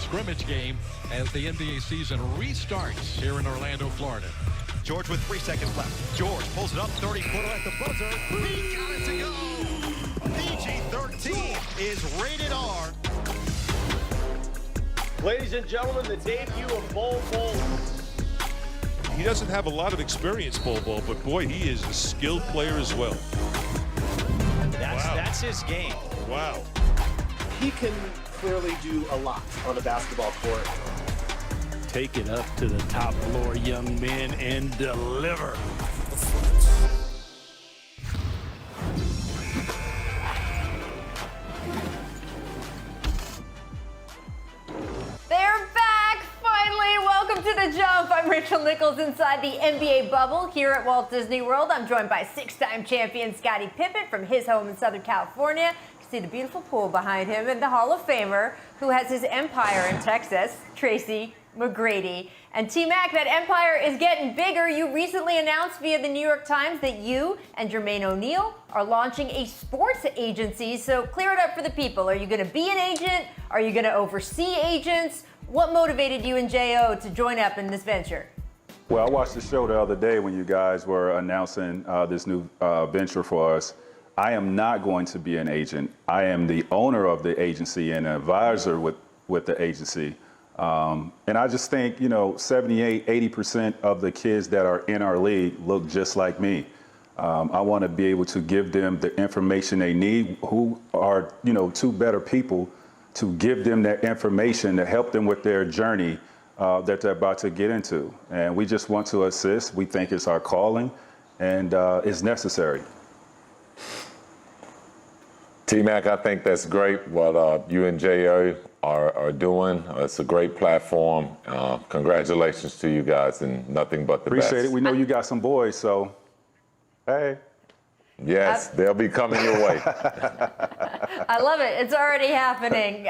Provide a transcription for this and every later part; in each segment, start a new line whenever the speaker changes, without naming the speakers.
scrimmage game as the NBA season restarts here in Orlando, Florida.
George with 3 seconds left. George pulls it up, 30-footer at the buzzer. He got it to go. PG-13 is rated R.
Ladies and gentlemen, the debut of Bol Bol.
He doesn't have a lot of experience, Bol Bol, but boy, he is a skilled player as well.
That's his game.
Wow.
He can clearly do a lot on a basketball court.
Take it up to the top floor, young men, and deliver.
They're back, finally. Welcome to The Jump. I'm Rachel Nichols inside the NBA bubble here at Walt Disney World. I'm joined by six-time champion Scottie Pippen from his home in Southern California. You can see the beautiful pool behind him, and the Hall of Famer who has his empire in Texas, Tracy McGrady. And T-Mac, that empire is getting bigger. You recently announced via the New York Times that you and Jermaine O'Neal are launching a sports agency. So clear it up for the people. Are you going to be an agent? Are you going to oversee agents? What motivated you and J.O. to join up in this venture?
Well, I watched the show the other day when you guys were announcing this new venture for us. I am not going to be an agent. I am the owner of the agency and an advisor with the agency. And I just think, 78, 80% of the kids that are in our league look just like me. I want to be able to give them the information they need, who are, two better people to give them that information to help them with their journey that they're about to get into. And we just want to assist. We think it's our calling and it's necessary.
T-Mac, I think that's great what you and J.O. are doing. It's a great platform. Congratulations to you guys, and nothing but the best.
Appreciate it. We know you got some boys, so hey.
Yes, they'll be coming your way.
I love it. It's already happening.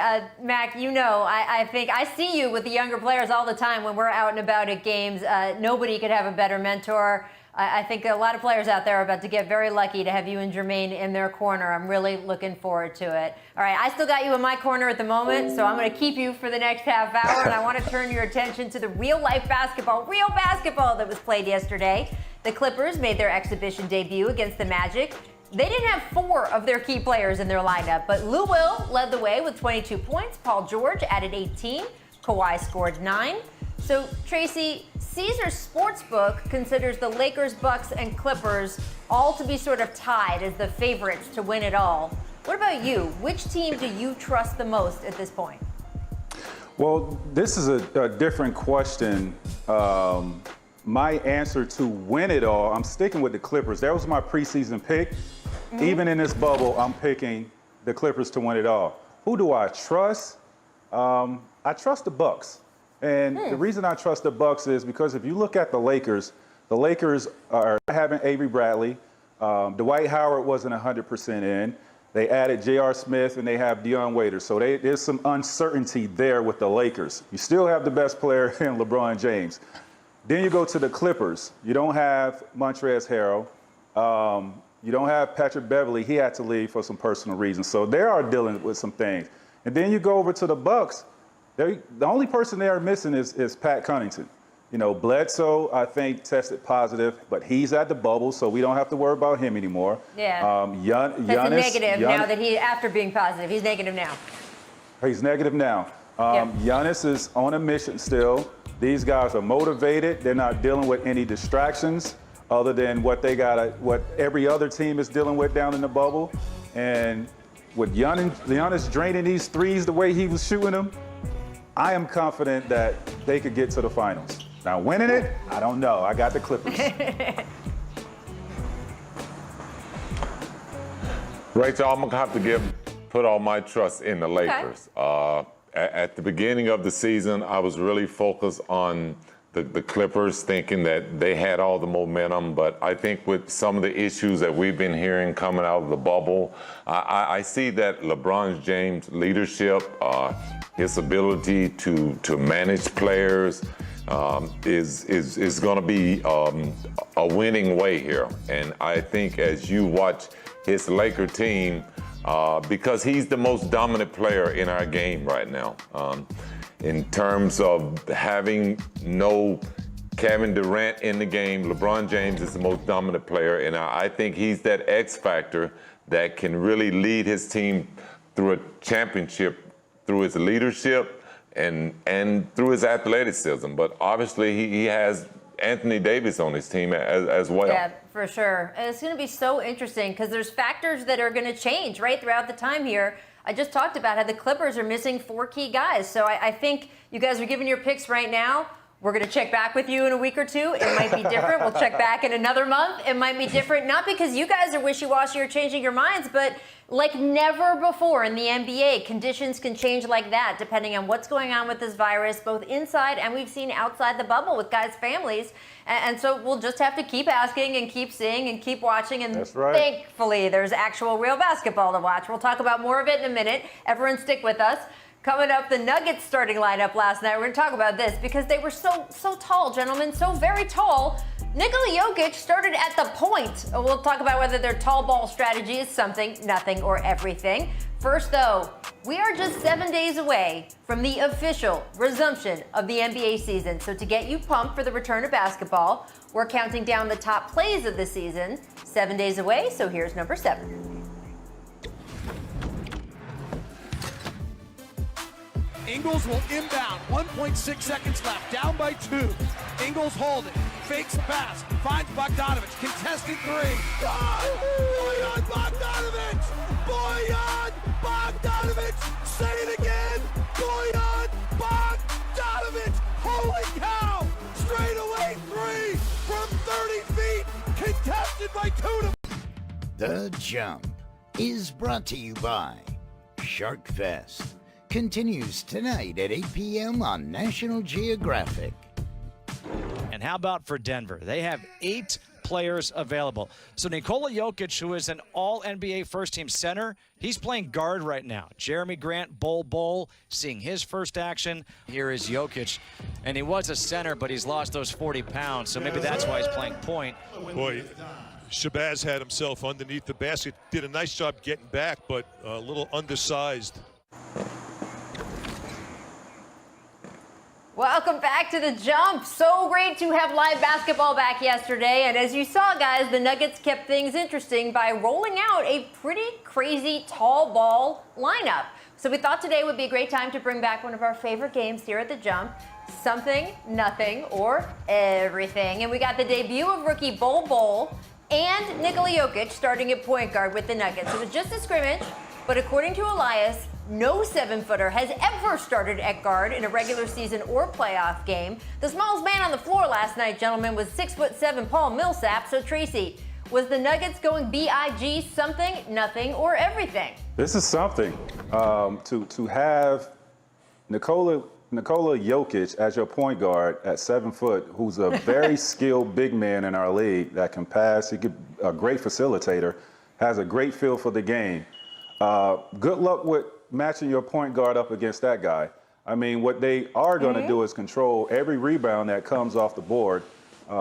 Mac, I think I see you with the younger players all the time when we're out and about at games. Nobody could have a better mentor. I think a lot of players out there are about to get very lucky to have you and Jermaine in their corner. I'm really looking forward to it. All right, I still got you in my corner at the moment, so I'm going to keep you for the next half hour, and I want to turn your attention to the real-life basketball that was played yesterday. The Clippers made their exhibition debut against the Magic. They didn't have 4 of their key players in their lineup, but Lou Will led the way with 22 points. Paul George added 18. Kawhi scored 9. So, Tracy, Caesars Sportsbook considers the Lakers, Bucks, and Clippers all to be sort of tied as the favorites to win it all. What about you? Which team do you trust the most at this point?
Well, this is a different question. My answer to win it all, I'm sticking with the Clippers. That was my preseason pick. Mm-hmm. Even in this bubble, I'm picking the Clippers to win it all. Who do I trust? I trust the Bucks. And the reason I trust the Bucks is because if you look at the Lakers are having Avery Bradley. Dwight Howard wasn't 100% in. They added J.R. Smith and they have Dion Waiters. So there's some uncertainty there with the Lakers. You still have the best player in LeBron James. Then you go to the Clippers. You don't have Montrezl Harrell. You don't have Patrick Beverley. He had to leave for some personal reasons. So they are dealing with some things. And then you go over to the Bucks. The only person they are missing is Pat Connaughton. Bledsoe, I think, tested positive, but he's at the bubble, so we don't have to worry about him anymore.
Yeah.
Giannis,
negative now that after being positive. He's negative now.
He's negative now. Giannis is on a mission still. These guys are motivated. They're not dealing with any distractions other than what every other team is dealing with down in the bubble. And with Giannis draining these threes the way he was shooting them, I am confident that they could get to the finals. Now, winning it, I don't know. I got the Clippers.
Rachel, I'm going to have to put all my trust in the Lakers. Okay. At the beginning of the season, I was really focused on the Clippers, thinking that they had all the momentum. But I think with some of the issues that we've been hearing coming out of the bubble, I see that LeBron James' leadership, his ability to manage players is going to be a winning way here. And I think as you watch his Laker team, because he's the most dominant player in our game right now. In terms of having no Kevin Durant in the game, LeBron James is the most dominant player, and I think he's that X factor that can really lead his team through a championship, through his leadership and through his athleticism. But obviously he has Anthony Davis on his team as well.
Yeah, for sure. And it's going to be so interesting because there's factors that are going to change right throughout the time here. I just talked about how the Clippers are missing 4 key guys. So I think you guys are giving your picks right now. We're going to check back with you in a week or two. It might be different. We'll check back in another month. It might be different, not because you guys are wishy-washy or changing your minds, but like never before in the NBA, conditions can change like that depending on what's going on with this virus, both inside and we've seen outside the bubble with guys' families. And so we'll just have to keep asking and keep seeing and keep watching. And
That's right.
Thankfully, there's actual real basketball to watch. We'll talk about more of it in a minute. Everyone stick with us. Coming up, the Nuggets starting lineup last night. We're going to talk about this because they were so tall, gentlemen, so very tall. Nikola Jokic started at the point. We'll talk about whether their tall ball strategy is something, nothing, or everything. First, though, we are just 7 days away from the official resumption of the NBA season. So to get you pumped for the return of basketball, we're counting down the top plays of the season. 7 days away, so here's number 7.
Ingles will inbound. 1.6 seconds left. Down by 2. Ingles holding. Fakes the pass. Finds Bogdanovich. Contested 3. Bojan Bogdanovich! Bojan Bogdanovich! Say it again! Bojan Bogdanovich! Holy cow! Straight away 3 from 30 feet. Contested by 2 to...
The Jump is brought to you by Shark Fest. Continues tonight at 8 p.m. on National Geographic.
And how about for Denver? They have 8 players available. So Nikola Jokic, who is an all-NBA first-team center, he's playing guard right now. Jeremy Grant, Bol, seeing his first action. Here is Jokic, and he was a center, but he's lost those 40 pounds, so maybe that's why he's playing point.
Boy, Shabazz had himself underneath the basket. Did a nice job getting back, but a little undersized.
Welcome back to The Jump. So great to have live basketball back yesterday. And as you saw, guys, the Nuggets kept things interesting by rolling out a pretty crazy tall ball lineup. So we thought today would be a great time to bring back one of our favorite games here at The Jump. Something, nothing, or everything. And we got the debut of rookie Bol and Nikola Jokic starting at point guard with the Nuggets. It was just a scrimmage, but according to Elias, no 7-footer has ever started at guard in a regular season or playoff game. The smallest man on the floor last night, gentlemen, was 6'7" Paul Millsap. So Tracy, was the Nuggets going BIG something, nothing, or everything?
This is something. To have Nikola Jokic as your point guard at 7 foot, who's a very skilled big man in our league that can pass, he could a great facilitator, has a great feel for the game. Good luck with matching your point guard up against that guy. I mean, what they are going to do is control every rebound that comes off the board.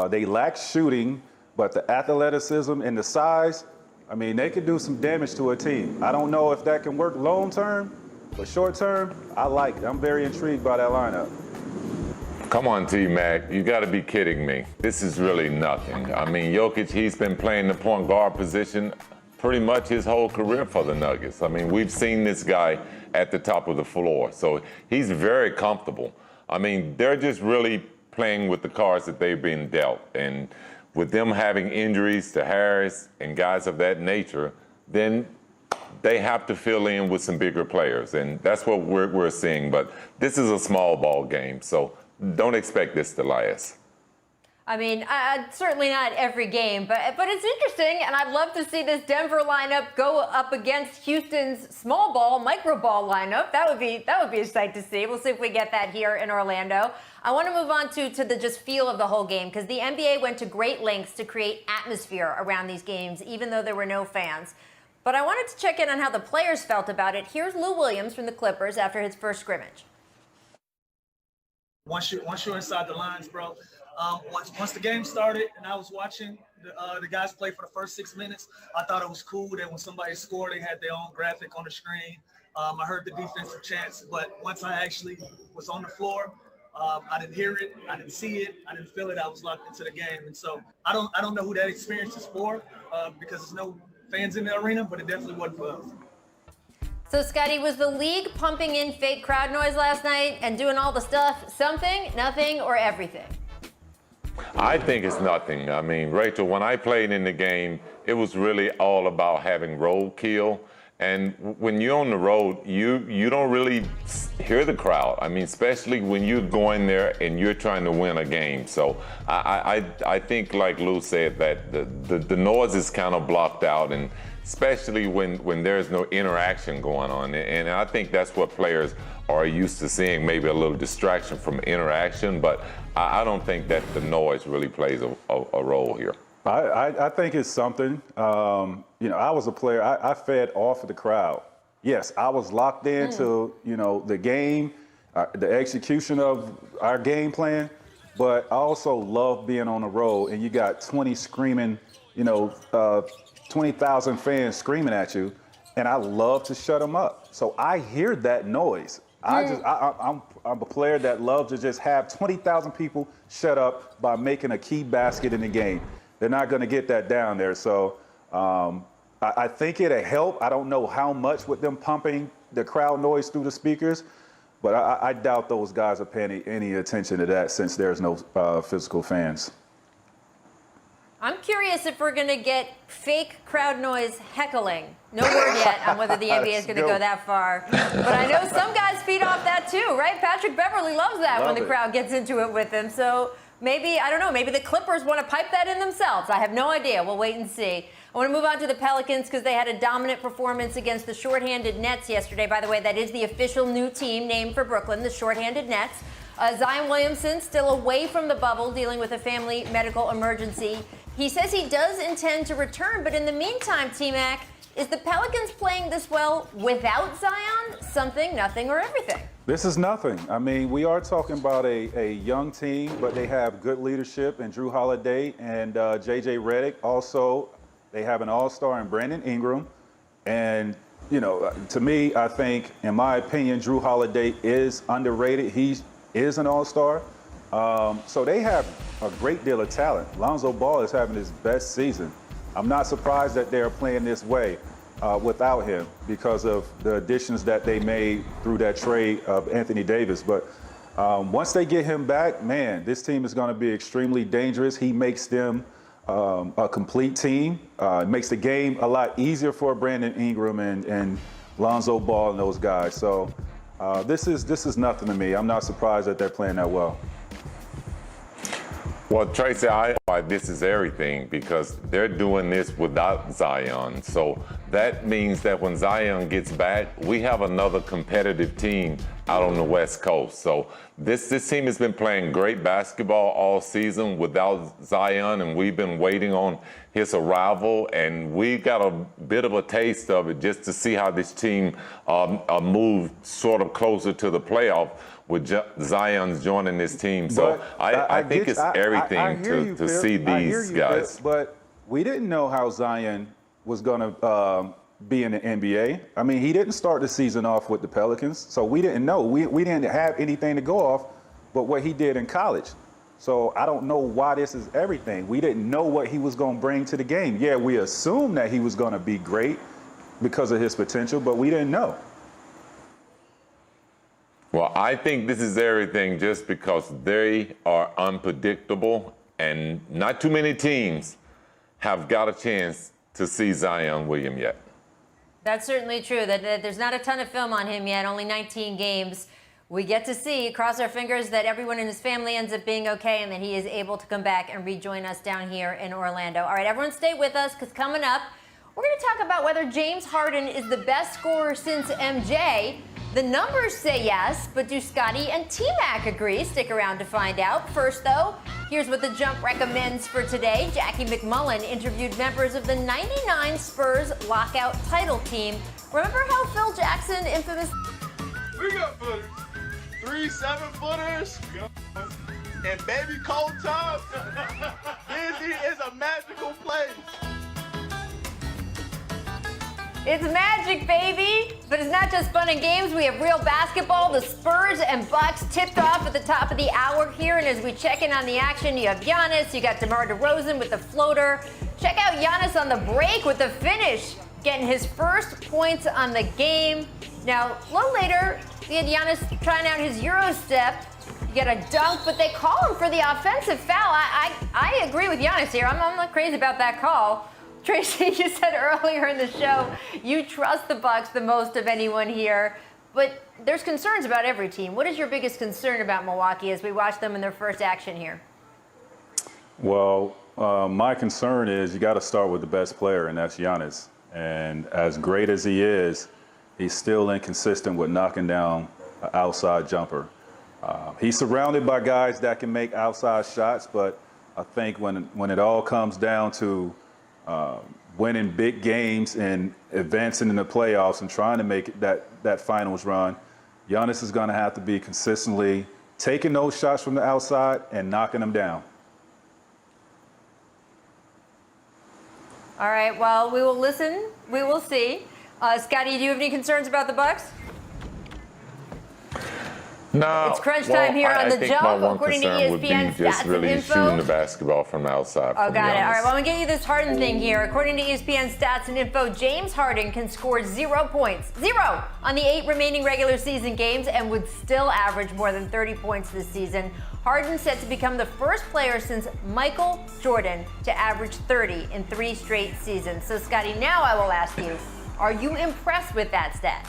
They lack shooting, but the athleticism and the size, I mean, they could do some damage to a team. I don't know if that can work long term, but short term, I like it. I'm very intrigued by that lineup.
Come on, T-Mac. You got to be kidding me. This is really nothing. I mean, Jokic, he's been playing the point guard position pretty much his whole career for the Nuggets. I mean, we've seen this guy at the top of the floor, so he's very comfortable. I mean, they're just really playing with the cards that they've been dealt. And with them having injuries to Harris and guys of that nature, then they have to fill in with some bigger players. And that's what we're seeing. But this is a small ball game, so don't expect this to last.
I mean, certainly not every game, but it's interesting, and I'd love to see this Denver lineup go up against Houston's small ball, micro ball lineup. That would be a sight to see. We'll see if we get that here in Orlando. I want to move on to the just feel of the whole game, because the NBA went to great lengths to create atmosphere around these games, even though there were no fans. But I wanted to check in on how the players felt about it. Here's Lou Williams from the Clippers after his first scrimmage.
once you're inside the lines, bro. Once the game started and I was watching the guys play for the first 6 minutes, I thought it was cool that when somebody scored, they had their own graphic on the screen. I heard the defensive chants, but once I actually was on the floor, I didn't hear it, I didn't see it, I didn't feel it. I was locked into the game, and so I don't know who that experience is for because there's no fans in the arena, but it definitely wasn't for us.
So, Scottie, was the league pumping in fake crowd noise last night and doing all the stuff? Something, nothing, or everything?
I think it's nothing. I mean, Rachel, when I played in the game, it was really all about having roadkill. And when you're on the road, you don't really hear the crowd. I mean, especially when you're going there and you're trying to win a game. So I think, like Lou said, that the noise is kind of blocked out, and especially when there's no interaction going on. And I think that's what players are used to seeing, maybe a little distraction from interaction. But I don't think that the noise really plays a role here.
I think it's something. I was a player. I fed off of the crowd. Yes, I was locked into, the game, the execution of our game plan. But I also love being on the road, and you got 20 screaming, 20,000 fans screaming at you, and I love to shut them up. So I hear that noise. I'm a player that loves to just have 20,000 people shut up by making a key basket in the game. They're not going to get that down there. So I think it'll help. I don't know how much with them pumping the crowd noise through the speakers, but I doubt those guys are paying any attention to that since there's no physical fans.
I'm curious if we're going to get fake crowd noise heckling. No word yet on whether the NBA is going to go that far. But I know some guys feed off that too, right? Patrick Beverley loves that when the crowd gets into it with him. So maybe, I don't know, maybe the Clippers want to pipe that in themselves. I have no idea. We'll wait and see. I want to move on to the Pelicans because they had a dominant performance against the shorthanded Nets yesterday. By the way, that is the official new team named for Brooklyn, the shorthanded Nets. Zion Williamson still away from the bubble, dealing with a family medical emergency. He says he does intend to return, but in the meantime, T-Mac, is the Pelicans playing this well without Zion? Something, nothing, or everything?
This is nothing. I mean, we are talking about a young team, but they have good leadership in Drew Holiday and J.J. Redick. Also, they have an all-star in Brandon Ingram. And, to me, I think, in my opinion, Drew Holiday is underrated. He is an all-star. So they have a great deal of talent. Lonzo Ball is having his best season. I'm not surprised that they're playing this way without him because of the additions that they made through that trade of Anthony Davis. But once they get him back, man, this team is going to be extremely dangerous. He makes them a complete team. It makes the game a lot easier for Brandon Ingram and Lonzo Ball and those guys. So this is nothing to me. I'm not surprised that they're playing that well.
Well, Tracy, this is everything because they're doing this without Zion. So that means that when Zion gets back, we have another competitive team out on the West Coast. So this team has been playing great basketball all season without Zion, and we've been waiting on his arrival, and we got a bit of a taste of it just to see how this team moved sort of closer to the playoff with Zion's joining this team. So I think it's everything to see these guys.
But we didn't know how Zion was going to be in the NBA. I mean, he didn't start the season off with the Pelicans, so we didn't know. We didn't have anything to go off but what he did in college. So I don't know why this is everything. We didn't know what he was going to bring to the game. Yeah, we assumed that he was going to be great because of his potential, but we didn't know.
Well, I think this is everything just because they are unpredictable, and not too many teams have got a chance to see Zion Williams yet.
That's certainly true. That there's not a ton of film on him yet, only 19 games. We get to see, cross our fingers, that everyone in his family ends up being okay and that he is able to come back and rejoin us down here in Orlando. All right, everyone stay with us because coming up, we're going to talk about whether James Harden is the best scorer since MJ. The numbers say yes, but do Scottie and T-Mac agree? Stick around to find out. First, though, here's what The Jump recommends for today. Jackie McMullen interviewed members of the '99 Spurs lockout title team. Remember how Phil Jackson infamous...
We got footers. 3 7-footers and baby cold tubs. Disney is a magical place.
It's magic, baby! But it's not just fun and games. We have real basketball. The Spurs and Bucks tipped off at the top of the hour here. And as we check in on the action, you have Giannis, you got DeMar DeRozan with the floater. Check out Giannis on the break with the finish, getting his first points on the game. Now, a little later, we had Giannis trying out his Euro step. You get a dunk, but they call him for the offensive foul. I agree with Giannis here. I'm not crazy about that call. Tracy, you said earlier in the show you trust the Bucks the most of anyone here, but there's concerns about every team. What is your biggest concern about Milwaukee as we watch them in their first action here?
Well, my concern is you got to start with the best player, and that's Giannis. And as great as he is, he's still inconsistent with knocking down an outside jumper. He's surrounded by guys that can make outside shots, but I think when it all comes down to winning big games and advancing in the playoffs and trying to make that finals run, Giannis is going to have to be consistently taking those shots from the outside and knocking them down.
All right, well, we will listen. We will see. Scottie, do you have any concerns about the Bucks?
No.
It's crunch time here on the jump, according to ESPN
would be
stats
just really
and info.
shooting the basketball from the outside.
Oh, got it. All right, well, I'm going to get you this Harden thing here. According to ESPN stats and info, James Harden can score 0 points, 0, on the 8 remaining regular season games and would still average more than 30 points this season. Harden set to become the first player since Michael Jordan to average 30 in 3 straight seasons. So, Scottie, now I will ask you, are you impressed with that stat?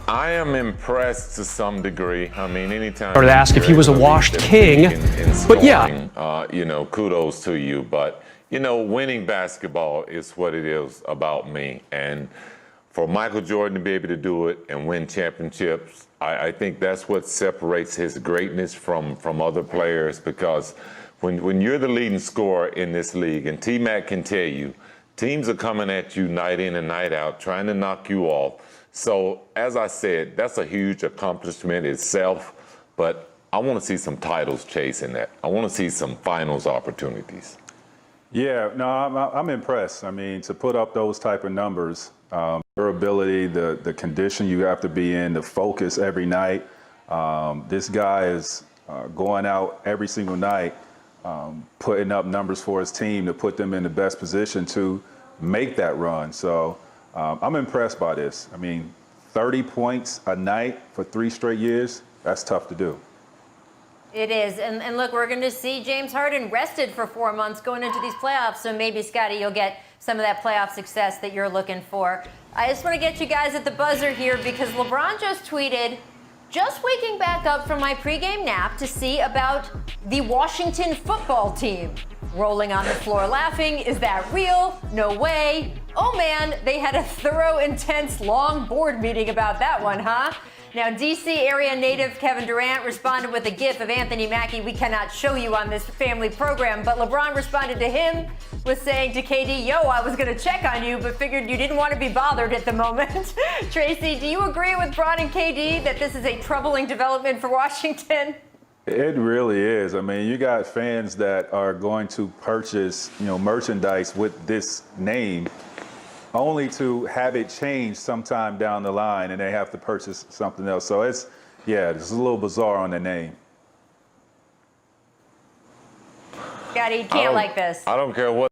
I am impressed to some degree. I mean, anytime.
Or to ask if he was a washed king, but yeah.
Kudos to you. But, winning basketball is what it is about me. And for Michael Jordan to be able to do it and win championships, I think that's what separates his greatness from other players, because when you're the leading scorer in this league, and T-Mac can tell you, teams are coming at you night in and night out, trying to knock you off. So, as I said, that's a huge accomplishment itself, but I want to see some titles chasing that. I want to see some finals opportunities.
Yeah, no, I'm impressed. I mean, to put up those type of numbers, your ability, the condition you have to be in, the focus every night. This guy is going out every single night, putting up numbers for his team to put them in the best position to make that run. So I'm impressed by this. I mean, 30 points a night for 3 straight years, that's tough to do.
It is. And look, we're going to see James Harden rested for 4 months going into these playoffs. So maybe, Scottie, you'll get some of that playoff success that you're looking for. I just want to get you guys at the buzzer here because LeBron just tweeted, just waking back up from my pregame nap to see about the Washington football team. Rolling on the floor laughing. Is that real? No way. Oh man, they had a thorough, intense, long board meeting about that one, huh? Now, DC area native Kevin Durant responded with a gif of Anthony Mackie we cannot show you on this family program, but LeBron responded to him with saying to KD, yo, I was going to check on you, but figured you didn't want to be bothered at the moment. Tracy, do you agree with Bron and KD that this is a troubling development for Washington?
It really is. I mean, you got fans that are going to purchase, merchandise with this name only to have it change sometime down the line and they have to purchase something else. So it's a little bizarre on the name.
Scottie, you can't like this.
I don't care what